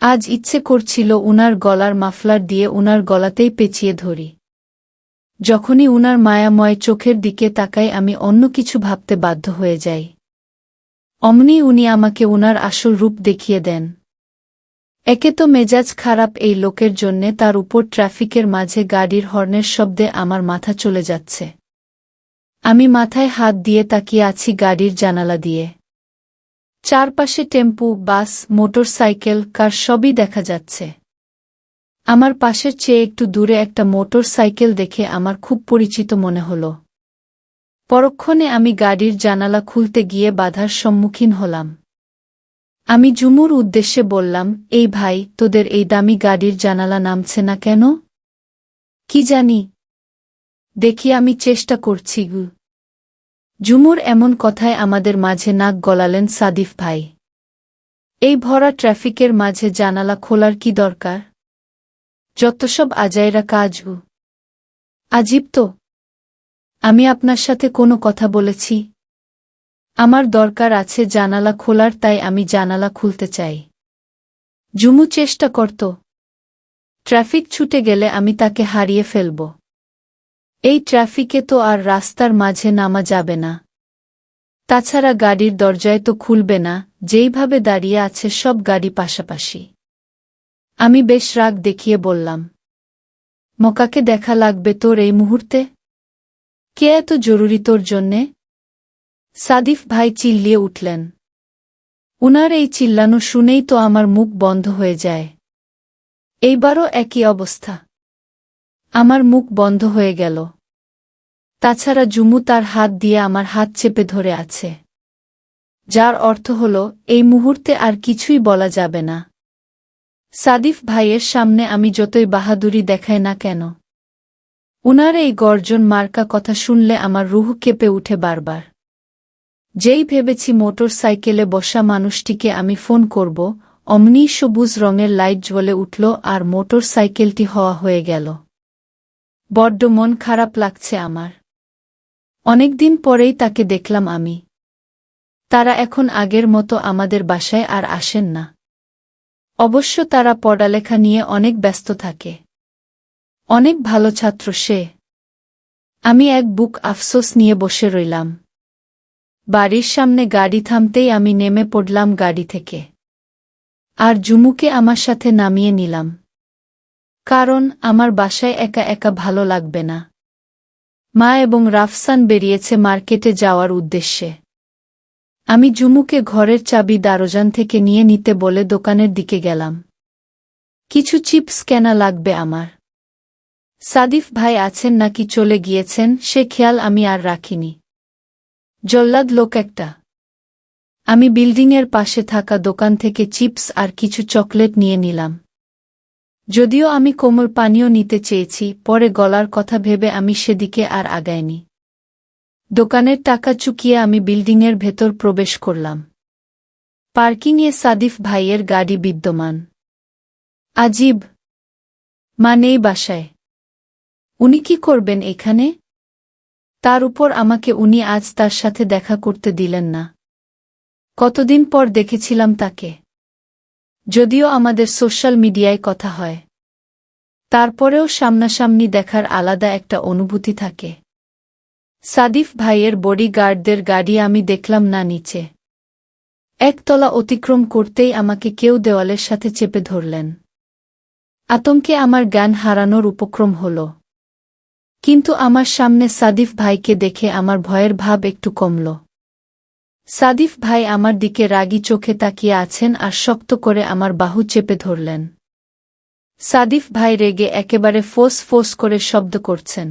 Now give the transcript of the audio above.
আজ ইচ্ছে করছিল উনার গলার মাফলার দিয়ে উনার গলাতেই পেঁচিয়ে ধরি। যখনই উনার মায়াময় চোখের দিকে তাকাই আমি অন্য কিছু ভাবতে বাধ্য হয়ে যাই। অমনি উনি আমাকে উনার আসল রূপ দেখিয়ে দেন। একে তো মেজাজ খারাপ এই লোকের জন্যে, তার উপর ট্রাফিকের মাঝে গাড়ির হর্নের শব্দে আমার মাথা চলে যাচ্ছে। আমি মাথায় হাত দিয়ে তাকিয়ে আছি গাড়ির জানালা দিয়ে। চারপাশে টেম্পু, বাস, মোটর সাইকেল, কার সবই দেখা যাচ্ছে। আমার পাশের চেয়ে একটু দূরে একটা মোটর সাইকেল দেখে আমার খুব পরিচিত মনে হল। পরক্ষণে আমি গাড়ির জানালা খুলতে গিয়ে বাধার সম্মুখীন হলাম। আমি ঝুমুর উদ্দেশ্যে বললাম, এই ভাই, তোদের এই দামি গাড়ির জানালা নামছে না কেন? কি জানি, দেখি আমি চেষ্টা করছি। ঝুমুর এমন কথায় আমাদের মাঝে নাক গলালেন সাদিফ ভাই। এই ভরা ট্রাফিকের মাঝে জানালা খোলার কি দরকার? যতসব আজাইরা কাজ। আজীব তো। আমি আপনার সাথে কোনো কথা বলেছি? আমার দরকার আছে জানালা খোলার, তাই আমি জানালা খুলতে চাই। ঝুমু চেষ্টা করত। ট্রাফিক ছুটে গেলে আমি তাকে হারিয়ে ফেলব। এই ট্রাফিকে তো আর রাস্তার মাঝে নামা যাবে না। তাছাড়া গাড়ির দরজায় তো খুলবে না, যেইভাবে দাঁড়িয়ে আছে সব গাড়ি পাশাপাশি। আমি বেশ রাগ দেখিয়ে বললাম, মকাকে দেখা লাগবে তোর এই মুহূর্তে? কে এত জরুরি তোর জন্যে? সাদিফ ভাই চিল্লিয়ে উঠলেন। উনার এই চিল্লানো শুনেই তো আমার মুখ বন্ধ হয়ে যায়। এইবারও একই অবস্থা। আমার মুখ বন্ধ হয়ে গেল। তাছাড়া ঝুমু তার হাত দিয়ে আমার হাত চেপে ধরে আছে, যার অর্থ হল এই মুহূর্তে আর কিছুই বলা যাবে না। সাদিফ ভাইয়ের সামনে আমি যতই বাহাদুরি দেখাই না কেন, উনার এই গর্জন মার্কা কথা শুনলে আমার রুহ কেঁপে উঠে বারবার। যেই ভেবেছি মোটর সাইকেলে বসা মানুষটিকে আমি ফোন করব, অমনি সবুজ রঙের লাইট জ্বলে উঠল আর মোটর সাইকেলটি হওয়া হয়ে গেল। বড্ড মন খারাপ লাগছে আমার। অনেকদিন পরেই তাকে দেখলাম আমি। তারা এখন আগের মতো আমাদের বাসায় আর আসেন না। অবশ্য তারা পড়ালেখা নিয়ে অনেক ব্যস্ত থাকে। অনেক ভালো ছাত্র সে। আমি এক বুক আফসোস নিয়ে বসে রইলাম। বাড়ির সামনে গাড়ি থামতেই আমি নেমে পড়লাম গাড়ি থেকে, আর ঝুমুকে আমার সাথে নামিয়ে নিলাম। কারণ আমার বাসায় একা একা ভালো লাগবে না। মা এবং রাফসান বেরিয়েছে মার্কেটে যাওয়ার উদ্দেশ্যে। আমি ঝুমুকে ঘরের চাবি দরজান থেকে নিয়ে নিতে বলে দোকানের দিকে গেলাম। কিছু চিপস কেনা লাগবে আমার। সাদিফ ভাই আছেন নাকি চলে গিয়েছেন সে খেয়াল আমি আর রাখিনি। জল্লাদ লোক একটা। আমি বিল্ডিংয়ের পাশে থাকা দোকান থেকে চিপস আর কিছু চকলেট নিয়ে নিলাম। যদিও আমি কোমল পানীয় নিতে চেয়েছি, পরে গলার কথা ভেবে আমি সেদিকে আর আগাইনি। দোকানের টাকা চুকিয়ে আমি বিল্ডিংয়ের ভেতর প্রবেশ করলাম। পার্কিংয়ে সাদিফ ভাইয়ের গাড়ি বিদ্যমান। আজীব, মা নেই বাসায়। উনি কি করবেন এখানে? তার উপর আমাকে উনি আজ তার সাথে দেখা করতে দিলেন না। কতদিন পর দেখেছিলাম তাকে। যদিও আমাদের সোশ্যাল মিডিয়ায় কথা হয়, তারপরেও সামনাসামনি দেখার আলাদা একটা অনুভূতি থাকে। সাদিফ ভাইয়ের বডিগার্ডদের গাড়ি আমি দেখলাম না নিচে। একতলা অতিক্রম করতেই আমাকে কেউ দেওয়ালের সাথে চেপে ধরলেন। আতঙ্কে আমার জ্ঞান হারানোর উপক্রম হল। কিন্তু আমার সামনে সাদিফ ভাইকে দেখে আমার ভয়ের ভাব একটু কমল। সাদিফ ভাই আমার দিকে রাগী চোখে তাকিয়ে আছেন আর শক্ত করে আমার বাহু চেপে ধরলেন। সাদিফ ভাই রেগে একেবারে ফোঁস ফোঁস করে শব্দ করছেন।